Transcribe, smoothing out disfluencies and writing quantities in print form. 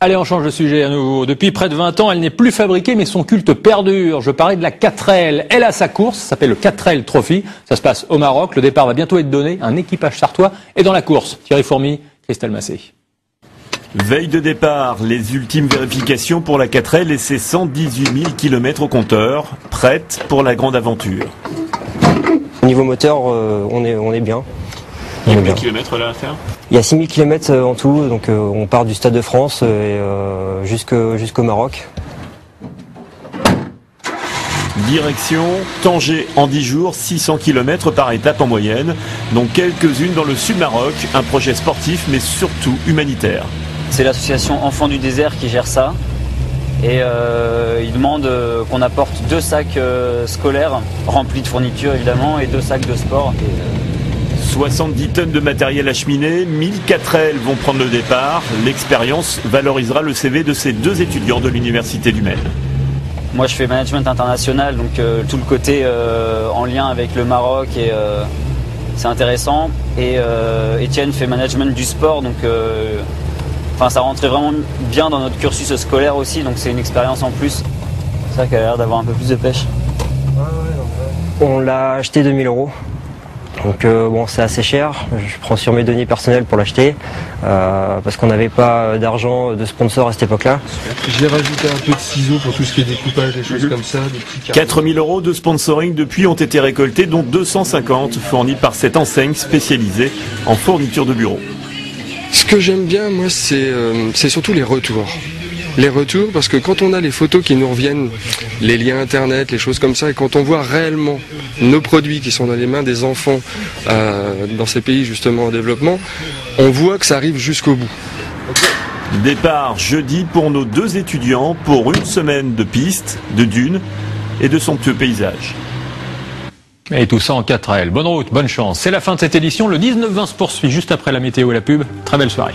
Allez, on change de sujet à nouveau. Depuis près de 20 ans, elle n'est plus fabriquée, mais son culte perdure. Je parlais de la 4L. Elle a sa course, ça s'appelle le 4L Trophy. Ça se passe au Maroc. Le départ va bientôt être donné. Un équipage sartois est dans la course. Thierry Fourmi, Christelle Massé. Veille de départ, les ultimes vérifications pour la 4L et ses 118 000 km au compteur, prête pour la grande aventure. Au niveau moteur, on est bien. Il y a combien de kilomètres là à faire? Il y a 6000 km en tout, donc on part du Stade de France et jusqu'au Maroc. Direction Tanger en 10 jours, 600 km par étape en moyenne, dont quelques-unes dans le sud Maroc, un projet sportif mais surtout humanitaire. C'est l'association Enfants du désert qui gère ça et ils demandent qu'on apporte 2 sacs scolaires remplis de fournitures évidemment et 2 sacs de sport. 70 tonnes de matériel acheminé, 1000 4L vont prendre le départ. L'expérience valorisera le CV de ces 2 étudiants de l'Université du Maine. Moi je fais management international, donc tout le côté en lien avec le Maroc et c'est intéressant. Et Étienne fait management du sport, donc ça rentrait vraiment bien dans notre cursus scolaire aussi, donc c'est une expérience en plus. C'est ça qui a l'air d'avoir un peu plus de pêche. On l'a acheté 2000 €. Donc bon, c'est assez cher, je prends sur mes deniers personnels pour l'acheter, parce qu'on n'avait pas d'argent de sponsor à cette époque-là. J'ai rajouté un peu de ciseaux pour tout ce qui est découpage, des choses comme ça. 4 000 € de sponsoring depuis ont été récoltés, dont 250 fournis par cette enseigne spécialisée en fourniture de bureau. Ce que j'aime bien, moi, c'est surtout les retours. Les retours, parce que quand on a les photos qui nous reviennent, les liens internet, les choses comme ça, et quand on voit réellement nos produits qui sont dans les mains des enfants dans ces pays justement en développement, on voit que ça arrive jusqu'au bout. Départ jeudi pour nos 2 étudiants pour une semaine de pistes, de dunes et de somptueux paysages. Et tout ça en 4L. Bonne route, bonne chance. C'est la fin de cette édition. Le 19-20 se poursuit juste après la météo et la pub. Très belle soirée.